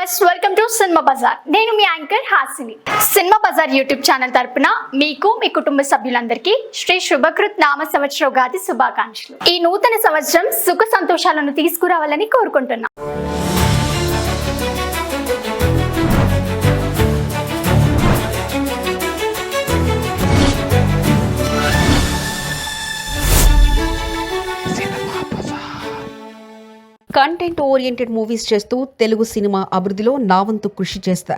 Viewers, welcome to cinema bazaar. నేను మీ anchor Hasini. Cinema bazaar YouTube channel తరపున మీకు మీ కుటుంబ సభ్యులందరికీ శ్రీ శుభకృత్ నామ సంవత్సర ఉగాది శుభాకాంక్షలు. ఈ నూతన సంవత్సరం సుఖ సంతోషాలను తీసుకురావాలని కోరుకుంటున్నా. కంటెంట్ ఓరియంటెడ్ మూవీస్ చేస్తూ తెలుగు సినిమా అభివృద్ధిలో నా వంతు కృషి చేస్తా.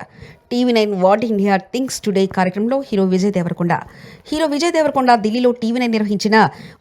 TV9 what India things today కార్యక్రమంలో హీరో విజయ్ దేవరకొండ ఢిల్లీలో TV9 నిర్వహించిన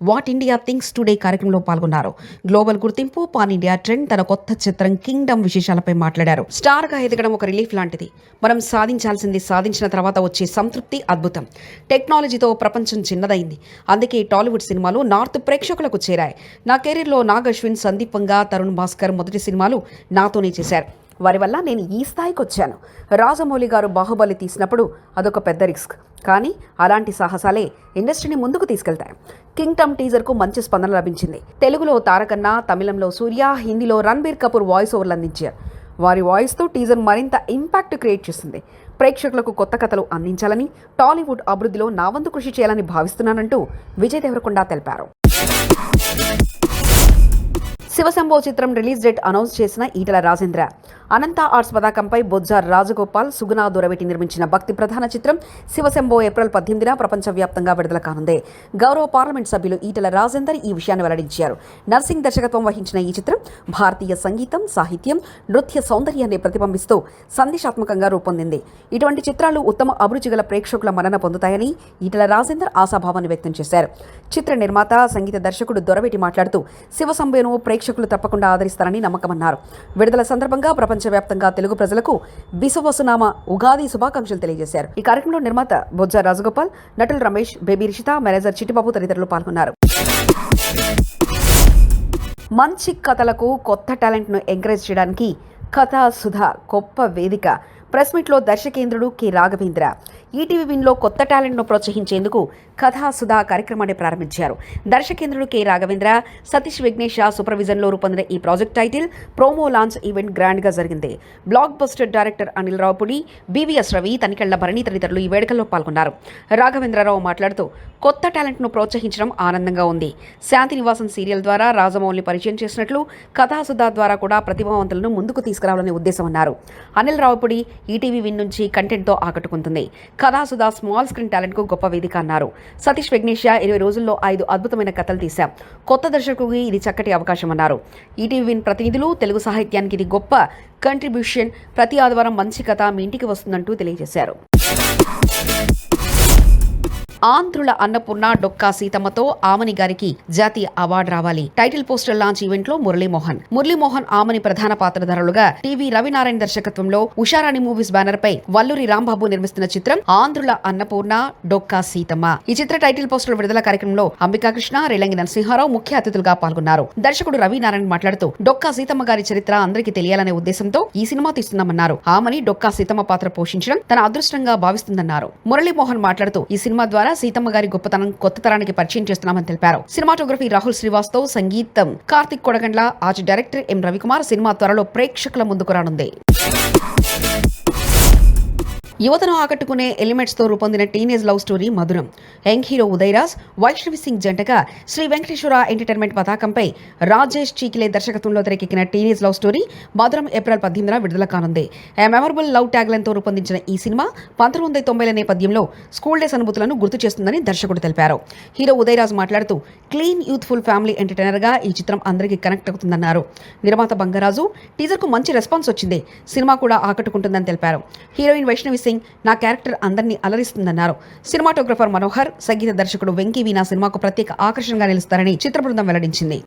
వాట్ ఇండియా థింగ్స్ టుడే కార్యక్రమంలో పాల్గొన్నారు. గ్లోబల్ గుర్తింపు, పాన్ ఇండియా ట్రెండ్, తన కొత్త చిత్రం కింగ్డమ్ విశేషాలపై మాట్లాడారు. స్టార్ గా ఎదగడం ఒక రిలీఫ్ లాంటిది. మనం సాధించాల్సింది సాధించిన తర్వాత వచ్చే సంతృప్తి అద్భుతం. టెక్నాలజీతో ప్రపంచం చిన్నదైంది. అందుకే టాలీవుడ్ సినిమాలు నార్త్ ప్రేక్షకులకు చేరాయి. నా కెరీర్లో నాగ్ అశ్విన్, సందీప్ వంగా, తరుణ్ భాస్కర్ మొదటి సినిమాలు నాతోనే చేశారు. వారి వల్ల నేను ఈ స్థాయికి వచ్చాను. రాజమౌళి గారు బాహుబలి తీసినప్పుడు అదొక పెద్ద రిస్క్, కానీ అలాంటి సాహసాలే ఇండస్ట్రీని ముందుకు తీసుకెళ్తాయి. కింగ్డమ్ టీజర్కు మంచి స్పందన లభించింది. తెలుగులో తారకన్న, తమిళంలో సూర్య, హిందీలో రణబీర్ కపూర్ వాయిస్ ఓవర్లు అందించారు. వారి వాయిస్తో టీజర్ మరింత ఇంపాక్ట్ క్రియేట్ చేస్తుంది. ప్రేక్షకులకు కొత్త కథలు అందించాలని, టాలీవుడ్ అభివృద్ధిలో నా వంతు కృషి చేయాలని భావిస్తున్నానంటూ విజయ్ దేవరకొండ తెలిపారు. శివశంభో చిత్రం రిలీజ్ డేట్ అనౌన్స్ చేసిన ఈటల రాజేంద్ర. అనంత ఆర్ట్స్ పతాకంపై బొజ్జ రాజగోపాల్, సుగుణ దూరవేటి నిర్మించిన భక్తి ప్రధాన చిత్రం శివశంభో ఏప్రిల్ 18న ప్రపంచవ్యాప్తంగా విడుదల కానుంది. గౌరవ పార్లమెంట్ సభ్యులు ఈటల రాజేందర్ ఈ విషయాన్ని వెల్లడించారు. నర్సింగ్ దర్శకత్వం వహించిన ఈ చిత్రం భారతీయ సంగీతం, సాహిత్యం, నృత్య సౌందర్యాన్ని ప్రతిబింబిస్తూ సందేశాత్మకంగా రూపొందింది. ఇటువంటి చిత్రాలు ఉత్తమ అభిరుచి గల ప్రేక్షకుల మన్నన పొందుతాయని ఈటల రాజేందర్ ఆశాభావాన్ని వ్యక్తం చేశారు. చిత్ర నిర్మాత, సంగీత దర్శకుడు దొరవేటి మాట్లాడుతూ శివశంభోను ప్రేక్షకులు తప్పకుండా ఆదరిస్తారని నమ్మకమన్నారు. విడుదల సందర్భంగా ప్రపంచవ్యాప్తంగా తెలుగు ప్రజలకు విశ్వవసునామ ఉగాది శుభాకాంక్షలు తెలియజేశారు. ఈ కార్యక్రమంలో నిర్మాత బొజ్జ రాజగోపాల్, నటులు రమేష్, బేబీ రిషిత, మేనేజర్ చిట్టిబాబు తదితరులు పాల్గొన్నారు. మంచి కథలకు కొత్త టాలెంట్ను ఎంకరేజ్ చేయడానికి కథా సుధా గొప్ప వేదిక. ప్రెస్ మీట్లో దర్శకేంద్రుడు కె రాఘవేంద్ర ఈటీవీ విన్లో కొత్త టాలెంట్ను ప్రోత్సహించేందుకు కథా సుధా కార్యక్రమాన్ని ప్రారంభించారు. దర్శకేంద్రుడు కె రాఘవేంద్ర, సతీష్ విఘ్నేష్ సూపర్విజన్లో రూపొందిన ఈ project title promo launch event గ్రాండ్గా జరిగింది. Block buster director Anil Ravipudi, BVS Ravi, Tanikella Bharani తదితరులు ఈ వేడుకల్లో పాల్గొన్నారు. రాఘవేంద్రరావు మాట్లాడుతూ కొత్త టాలెంట్ను ప్రోత్సహించడం ఆనందంగా ఉంది. శాంతి నివాసం సీరియల్ ద్వారా రాజమౌళిని పరిచయం చేసినట్లు కథా సుధా ద్వారా కూడా ప్రతిభావంతులను ముందుకు తీసుకురావాలనే ఉద్దేశమన్నారు. అనిల్ రావుపుడి ఈటీవీ విన్ నుంచి కంటెంట్తో ఆకట్టుకుంటుంది. కథాసుధా స్మాల్ స్క్రీన్ టాలెంట్కు గొప్ప వేదిక అన్నారు. సతీష్ విఘ్నేష్ 20 రోజుల్లో 5 అద్భుతమైన కథలు తీశాం. కొత్త దర్శకుడికి ఇది చక్కటి అవకాశం అన్నారు. ఈటీవీ విన్ ప్రతినిధులు, తెలుగు సాహిత్యానికి ఇది గొప్ప కంట్రిబ్యూషన్. ప్రతి ఆదివారం మంచి కథ మీ ఇంటికి వస్తుందంటూ తెలియజేశారు. ఆంధ్రుల అన్నపూర్ణ డొక్కా సీతమ్మతో ఆమని గారికి జాతీయ అవార్డు రావాలి. టైటిల్ పోస్టర్ లాంచ్ ఈవెంట్ లో మురళీమోహన్ ఆమని ప్రధాన పాత్రధారులుగా టీవీ రవినారాయణ దర్శకత్వంలో ఉషారాణి మూవీస్ బ్యానర్ పై వల్లూరి రాంబాబు నిర్మిస్తున్న చిత్రం ఆంధ్రుల అన్నపూర్ణ డొక్కా సీతమ్మ. ఈ చిత్ర టైటిల్ పోస్టర్ విడుదల కార్యక్రమంలో అంబికాకృష్ణ, రేలంగి నరసింహారావు ముఖ్య అతిథులుగా పాల్గొన్నారు. దర్శకుడు రవినారాయణ మాట్లాడుతూ డొక్కా సీతమ్మ గారి చరిత్ర అందరికీ తెలియాలనే ఉద్దేశంతో ఈ సినిమా తీస్తున్నామన్నారు. ఆమని డొక్కా సీతమ్మ పాత్ర పోషించడం తన అదృష్టంగా భావిస్తుందన్నారు. మురళీమోహన్ మాట్లాడుతూ ఈ సినిమా ద్వారా సీతమ్మ గారి గొప్పతనం కొత్త తరానికి పరిచయం చేస్తున్నామని తెలిపారు. సినిమాటోగ్రఫీ రాహుల్ శ్రీవాస్తవ్, సంగీతం Karthik Kodagandla, art director M Ravikumar. Cinema త్వరలో ప్రేక్షకుల ముందుకు రానుంది. యువతను ఆకట్టుకునే ఎలిమెంట్స్ తో రూపొందిన టీనేజ్ లవ్ స్టోరీ మధురం. యంగ్ హీరో ఉదయరాజ్, వైష్ణవి సింగ్ జంటగా శ్రీ వెంకటేశ్వర ఎంటర్టైన్మెంట్ పతాకంపై రాజేష్ చీకిలే దర్శకత్వంలో తెరకెక్కిన టీనేజ్ లవ్ స్టోరీ మధురం ఏప్రిల్ 18న విడుదల కానుంది. ఏ మెమరబుల్ లవ్ ట్యాగ్ లైన్ తో రూపొందించిన ఈ సినిమా 1990ల నేపథ్యంలో స్కూల్ డేస్ అనుభూతులను గుర్తు చేస్తుందని దర్శకుడు తెలిపారు. హీరో ఉదయరాజ్ మాట్లాడుతూ క్లీన్ యూత్ఫుల్ ఫ్యామిలీ ఎంటర్టైనర్ గా ఈ చిత్రం అందరికీ కనెక్ట్ అవుతుందన్నారు. నిర్మాత బంగారాజు టీజర్ కు మంచి రెస్పాన్స్ వచ్చింది. సినిమా కూడా ఆకట్టుకుంటుందని తెలిపారు. హీరోయిన్ వైష్ణవి సింగ్ నా క్యారెక్టర్ అందరినీ అలరిస్తుందన్నారు. సినిమాటోగ్రఫర్ మనోహర్, సంగీత దర్శకుడు వెంకీ వీణా సినిమాకు ప్రత్యేక ఆకర్షణగా నిలుస్తారని చిత్ర బృందం వెల్లడించింది.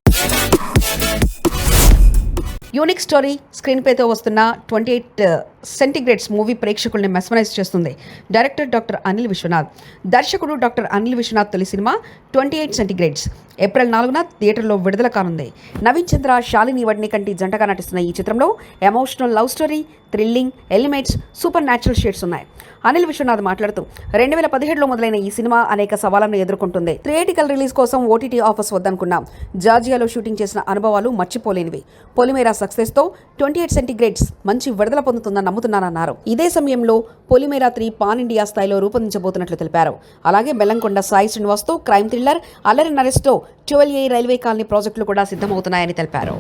యూనిక్ స్టోరీ స్క్రీన్ ప్లేతో వస్తున్న 28 సెంటిగ్రేడ్స్ మూవీ ప్రేక్షకుల్ని మెస్మరైజ్ చేస్తుంది. డైరెక్టర్ డాక్టర్ అనిల్ విశ్వనాథ్, దర్శకుడు డాక్టర్ అనిల్ విశ్వనాథ్ తొలి సినిమా 28 సెంటిగ్రేడ్స్ ఏప్రిల్ 4న థియేటర్లో విడుదల కానుంది. నవీన్ చంద్ర, శాలిని వడ్నికంటి జంటగా నటిస్తున్న ఈ చిత్రంలో emotional love story, thrilling elements, super natural shades ఉన్నాయి. అనిల్ విశ్వనాథ్ మాట్లాడుతూ 2017లో మొదలైన ఈ సినిమా అనేక సవాళ్లను ఎదుర్కొంటుంది. థియేటికల్ రిలీజ్ కోసం ఓటీటీ ఆఫర్స్ వద్దనుకున్నాం. జార్జియాలో షూటింగ్ చేసిన అనుభవాలు మర్చిపోలేనివి. పొలిమేరా సక్సెస్తో 28 సెంటిగ్రేడ్స్ మంచి విడుదల పొందుతుందని నమ్ముతున్నానన్నారు. ఇదే సమయంలో పొలిమేరా 3 పాన్ ఇండియా స్థాయిలో రూపొందించబోతున్నట్లు తెలిపారు. అలాగే బెల్లంకొండ సాయి శ్రీనివాస్తో క్రైమ్ థ్రిల్లర్ అల్లరి నరేష్తో 12A రైల్వే కాలనీ ప్రాజెక్టులు కూడా సిద్ధమవుతున్నాయని తెలిపారు.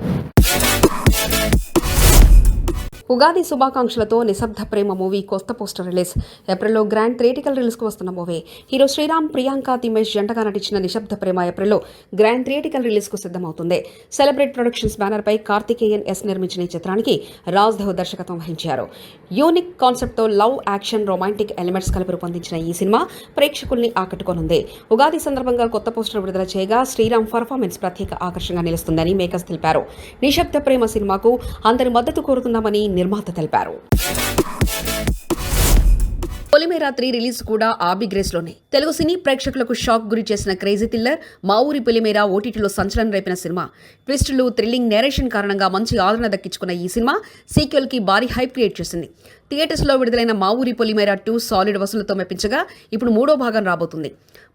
ఉగాది శుభాకాంక్షలతో నిశ్శబ్ద ప్రేమ మూవీ కొత్త పోస్టర్ రిలీజ్. ఏప్రిల్లో గ్రాండ్ థియేటికల్ రిలీజ్కు వస్తున్న మూవీ. హీరో శ్రీరామ్, ప్రియాంక, తిమేష్ జంటగా నటించిన నిశ్శబ్ద ప్రేమ ఏప్రిల్లో గ్రాండ్ థియేటికల్ రిలీజ్కు సిద్ధమవుతుంది. సెలబ్రేట్ ప్రొడక్షన్స్ బ్యానర్పై కార్తికేయన్ ఎస్ నిర్మించిన ఈ చిత్రానికి రాజ్దేవ్ దర్శకత్వం వహించారు. యూనిక్ కాన్సెప్ట్తో లవ్, యాక్షన్, రొమాంటిక్ ఎలిమెంట్స్ కలిపి రూపొందించిన ఈ సినిమా ప్రేక్షకుల్ని ఆకట్టుకోనుంది. ఉగాది సందర్భంగా కొత్త పోస్టర్ విడుదల చేయగా శ్రీరామ్ పర్ఫార్మెన్స్ ప్రత్యేక ఆకర్షణగా నిలుస్తుందని మేకర్స్ తెలిపారు. నిశ్శబ్ద ప్రేమ సినిమాకు అందరి మద్దతు కోరుతున్నామని నిర్మాత తెలిపారు. పొలిమేరా 3 రిలీజ్ కూడా ఆ బిగ్ రేస్లోనే. తెలుగు సినీ ప్రేక్షకులకు షాక్ గురి చేసిన క్రేజీ థ్రిల్లర్ మా ఊరి పొలిమేరా ఓటీటీలో సంచలనం రేపిన సినిమా. ట్విస్టులు, థ్రిల్లింగ్ నేరేషన్ కారణంగా మంచి ఆదరణ దక్కించుకున్న ఈ సినిమా సీక్వెల్ కి భారీ హైప్ క్రియేట్ చేసింది. థియేటర్స్లో విడుదలైన మా ఊరి పొలిమేరా 2 సాలిడ్ వసూలతో మెప్పించగా ఇప్పుడు 3వ భాగం రాబోతుంది.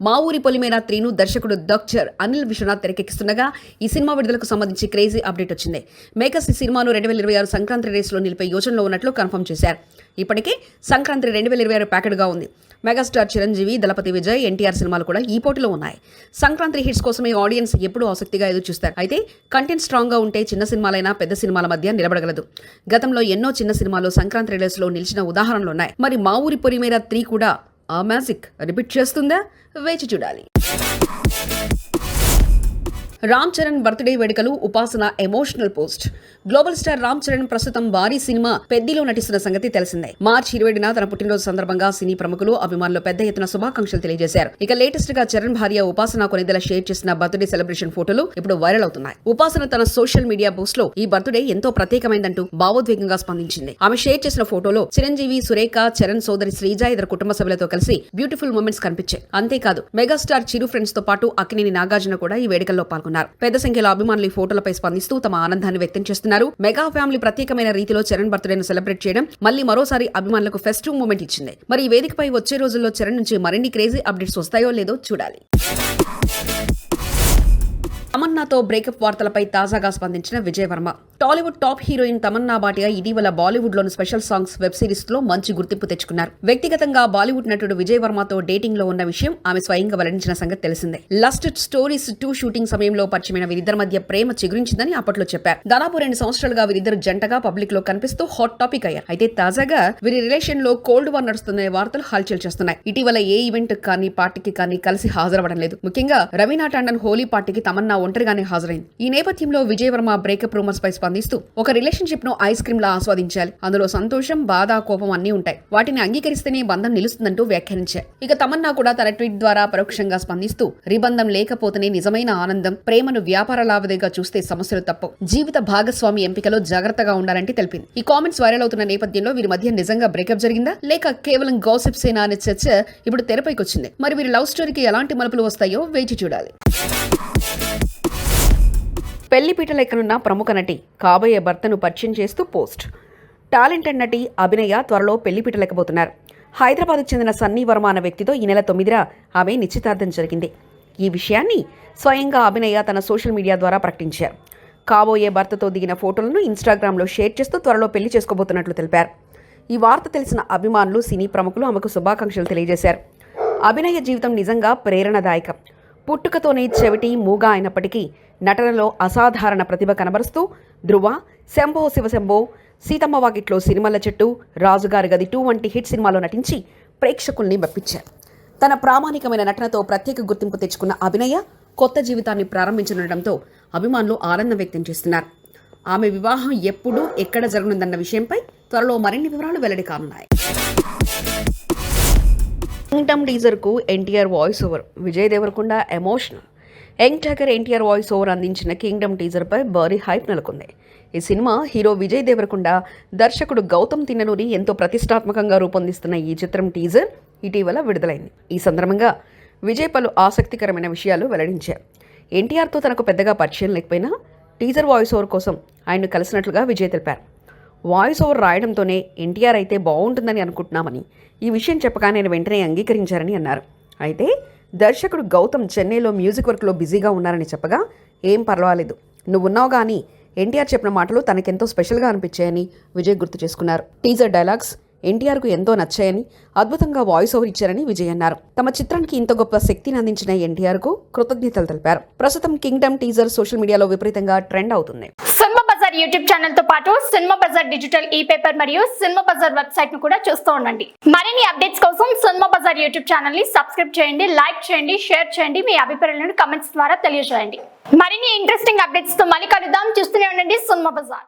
మా ఊరి పొలిమేరా 3ను దర్శకుడు డాక్టర్ అనిల్ విశ్వనాథ్ తెరకెక్కిస్తుండగా ఈ సినిమా విడుదలకు సంబంధించి క్రేజీ అప్డేట్ వచ్చింది. మేకర్స్ ఈ సినిమాను 2026 సంక్రాంతి రేస్లో నిలిపే యోచనలో ఉన్నట్లు కన్ఫర్మ్ చేశారు. ఇప్పటికే సంక్రాంతి 2026 ప్యాకెట్గా ఉంది. మెగాస్టార్ చిరంజీవి, దళపతి విజయ్, ఎన్టీఆర్ సినిమాలు కూడా ఈ పోటీలో ఉన్నాయి. సంక్రాంతి హిట్స్ కోసమే ఆడియన్స్ ఎప్పుడూ ఆసక్తిగా ఎదురు చూస్తారు. అయితే కంటెంట్ స్ట్రాంగ్గా ఉంటే చిన్న సినిమాలైనా పెద్ద సినిమాల మధ్య నిలబడగలదు. గతంలో ఎన్నో చిన్న సినిమాలు సంక్రాంతి రిలీజ్లో నిలిచిన ఉదాహరణలు ఉన్నాయి. మరి మా ఊరి పొలిమేరా 3 కూడా ఆ మ్యాజిక్ రిపీట్ చేస్తుందా? వేచి చూడాలి. రామ్ చరణ్ బర్త్డే వేడుకలు, ఉపాసన emotional post. Global star Ram Charan ప్రస్తుతం భారీ సినిమా పెద్దిలో నటిస్తున్న సంగతి తెలిసిందే. మార్చి 20న తన పుట్టినరోజు సందర్భంగా సినీ ప్రముఖులు, అభిమానులు పెద్ద ఎత్తున శుభాకాంక్షలు తెలియజేశారు. ఇక లేటెస్ట్ గా చరణ్ భార్య ఉపాసన కొనిదెల షేర్ చేసిన బర్త్డే సెలబ్రేషన్ ఫోటోలు ఇప్పుడు వైరల్ అవుతున్నాయి. ఉపాసన తన సోషల్ మీడియా పోస్ట్ లో ఈ బర్త్డే ఎంతో ప్రత్యేకమైందంటూ భావోద్వేగంగా స్పందించింది. ఆమె షేర్ చేసిన ఫోటోలో చిరంజీవి, సురేఖ, చరణ్ సోదరి శ్రీజ ఇతర కుటుంబ సభ్యులతో కలిసి బ్యూటిఫుల్ మూమెంట్స్ కనిపించాయి. అంతేకాదు మెగాస్టార్ చిరు ఫ్రెండ్స్ తో పాటు అక్కినేని నాగార్జున కూడా ఈ వేడుకల్లో పాల్గొన్నారు. పెద్ద సంఖ్యలో అభిమానులు ఈ ఫోటోలపై స్పందిస్తూ తమ ఆనందాన్ని వ్యక్తం చేస్తున్నారు. మెగా ఫ్యామిలీ ప్రత్యేకమైన రీతిలో చరణ్ బర్త్డేను సెలబ్రేట్ చేయడం మళ్ళీ మరోసారి అభిమానులకు ఫెస్టివ్ మూమెంట్ ఇచ్చింది. మరి ఈ వేదికపై వచ్చే రోజుల్లో చరణ్ నుంచి మరిన్ని క్రేజీ అప్డేట్స్ వస్తాయో లేదో చూడాలి. తమన్నాతో బ్రేకప్ వార్తలపై తాజాగా స్పందించిన Vijay Varma. Tollywood top heroine Tamannaah Bhatia ఇటీవల బాలీవుడ్ లోని స్పెషల్ సాంగ్స్ వెబ్ సిరీస్ లో మంచి గుర్తింపు తెచ్చుకున్నారు. వ్యక్తిగతంగా బాలీవుడ్ నటుడు విజయ్ వర్మతో డేటింగ్ లో ఉన్న విషయం ఆమె స్వయంగా వెల్లడించిన సంగతి తెలిసిందే. లస్ట్ స్టోరీస్ 2 షూటింగ్ సమయంలో పరిచయమైన వీరిద్దరి మధ్య ప్రేమ చిగురించిందని అప్పట్లో చెప్పారు. దాదాపు 2 సంవత్సరాలుగా వీరిద్దరు జంటగా పబ్లిక్ లో కనిపిస్తూ హాట్ టాపిక్ అయ్యారు. అయితే తాజాగా వీరి రిలేషన్ లో కోల్డ్ వార్ నడుస్తున్న వార్తలు హల్చల్ చేస్తున్నాయి. ఇటీవల ఏ ఈవెంట్ కానీ పార్టీకి కానీ కలిసి హాజరవ్వడం లేదు. ముఖ్యంగా రవీనా టాండన్ హోలీ పార్టీకి తమన్నా ఒంటరిగానే హాజరైంది. ఈ నేపథ్యంలో విజయ్ వర్మ బ్రేకప్ రూమర్స్ పై స్పందిస్తూ ఒక రిలేషన్షిప్ ను ఐస్ క్రీమ్ లా ఆస్వాదించాలి. అందులో సంతోషం, బాధ, కోపం అన్నీ ఉంటాయి. వాటిని అంగీకరిస్తేనే బంధం నిలుస్తుందంటూ వ్యాఖ్యానించారు. ఇక తమన్నా కూడా తన ట్వీట్ ద్వారా పరోక్షంగా స్పందిస్తూ రిబంధం లేకపోతేనే నిజమైన ఆనందం, ప్రేమను వ్యాపార లావాదేవీగా చూస్తే సమస్యలు తప్పవు, జీవిత భాగస్వామి ఎంపికలో జాగ్రత్తగా ఉండాలంటే తెలిపింది. ఈ కామెంట్స్ వైరల్ అవుతున్న నేపథ్యంలో వీరి మధ్య నిజంగా బ్రేకప్ జరిగిందా లేక కేవలం గాసిప్స్ ఏనా అనే చర్చ ఇప్పుడు తెరపైకి వచ్చింది. మరి వీరి లవ్ స్టోరీకి ఎలాంటి మలుపులు వస్తాయో వేచి చూడాలి. పెళ్లిపీట లెక్కనున్న ప్రముఖ నటి కాబోయే భర్తను పరిచయం చేస్తూ పోస్ట్. టాలెంటెడ్ నటి అభినయ త్వరలో పెళ్లిపీట లెక్కబోతున్నారు. హైదరాబాద్కు చెందిన సన్నీ వర్మ అనే వ్యక్తితో ఈ నెల 9న ఆమె నిశ్చితార్థం జరిగింది. ఈ విషయాన్ని స్వయంగా అభినయ తన సోషల్ మీడియా ద్వారా ప్రకటించారు. కాబోయే భర్తతో దిగిన ఫోటోలను ఇన్స్టాగ్రామ్లో షేర్ చేస్తూ త్వరలో పెళ్లి చేసుకోబోతున్నట్లు తెలిపారు. ఈ వార్త తెలిసిన అభిమానులు, సినీ ప్రముఖులు ఆమెకు శుభాకాంక్షలు తెలియజేశారు. అభినయ జీవితం నిజంగా ప్రేరణదాయకం. పుట్టుకతోనే చెవిటి, మూగా అయినప్పటికీ నటనలో అసాధారణ ప్రతిభ కనబరుస్తూ ధ్రువ, శంభో శివశంభో, సీతమ్మ వాకిట్లో సినిమాల చెట్టు, రాజుగారి గది 2 వంటి హిట్ సినిమాలో నటించి ప్రేక్షకుల్ని మెప్పించారు. తన ప్రామాణికమైన నటనతో ప్రత్యేక గుర్తింపు తెచ్చుకున్న అభినయ కొత్త జీవితాన్ని ప్రారంభించడంతో అభిమానులు ఆనందం వ్యక్తం చేస్తున్నారు. ఆమె వివాహం ఎప్పుడు, ఎక్కడ జరగనుందన్న విషయంపై త్వరలో మరిన్ని వివరాలు వెల్లడి కానున్నాయి. కింగ్డమ్ టీజర్ కు NTR voice over. Vijay Deverakonda emotional. Young tiger NTR voice over అందించిన కింగ్డమ్ టీజర్ పై భారీ హైప్ నెలకొంది. ఈ సినిమా హీరో విజయ్ దేవరకొండ, దర్శకుడు గౌతమ్ తిన్ననూరి ఎంతో ప్రతిష్టాత్మకంగా రూపొందిస్తున్న ఈ చిత్రం టీజర్ ఇటీవల విడుదలైంది. ఈ సందర్భంగా విజయ్ పలు ఆసక్తికరమైన విషయాలు వెల్లడించారు. ఎన్టీఆర్తో తనకు పెద్దగా పరిచయం లేకపోయినా టీజర్ వాయిస్ ఓవర్ కోసం ఆయన్ను కలిసినట్లుగా విజయ్ తెలిపారు. వాయిస్ ఓవర్ రాయడంతోనే ఎన్టీఆర్ అయితే బాగుంటుందని అనుకుంటున్నామని, ఈ విషయం చెప్పగా నేను వెంటనే అంగీకరించారని అన్నారు. అయితే దర్శకుడు గౌతమ్ చెన్నైలో మ్యూజిక్ వర్క్లో బిజీగా ఉన్నారని చెప్పగా, ఏం పర్వాలేదు, నువ్వున్నావు కానీ ఎన్టీఆర్ చెప్పిన మాటలు తనకెంతో స్పెషల్గా అనిపించాయని విజయ్ గుర్తు చేసుకున్నారు. టీజర్ డైలాగ్స్ ఎన్టీఆర్కు ఎంతో నచ్చాయని, అద్భుతంగా వాయిస్ ఓవర్ ఇచ్చారని విజయ్ అన్నారు. తమ చిత్రానికి ఇంత గొప్ప శక్తిని అందించిన ఎన్టీఆర్కు కృతజ్ఞతలు తెలిపారు. ప్రస్తుతం కింగ్డమ్ టీజర్ సోషల్ మీడియాలో విపరీతంగా ట్రెండ్ అవుతుంది. సినిమా బజార్ యూట్యూబ్ ఛానల్ తో పాటు సినిమా బజార్ డిజిటల్ ఈ పేపర్ మరియు సినిమా బజార్ వెబ్సైట్ ను కూడా చూస్తూ ఉండండి. మరిన్ని అప్డేట్స్ కోసం సినిమా బజార్ యూట్యూబ్ ఛానల్ ని సబ్స్క్రైబ్ చేయండి, లైక్ చేయండి, షేర్ చేయండి, మీ అభిప్రాయాలను కమెంట్స్ ద్వారా తెలియజేయండి. మరిన్ని ఇంట్రెస్టింగ్ అప్డేట్స్ తో మళ్ళీ కలుద్దాం. చూస్తూనే ఉండండి సినిమా బజార్.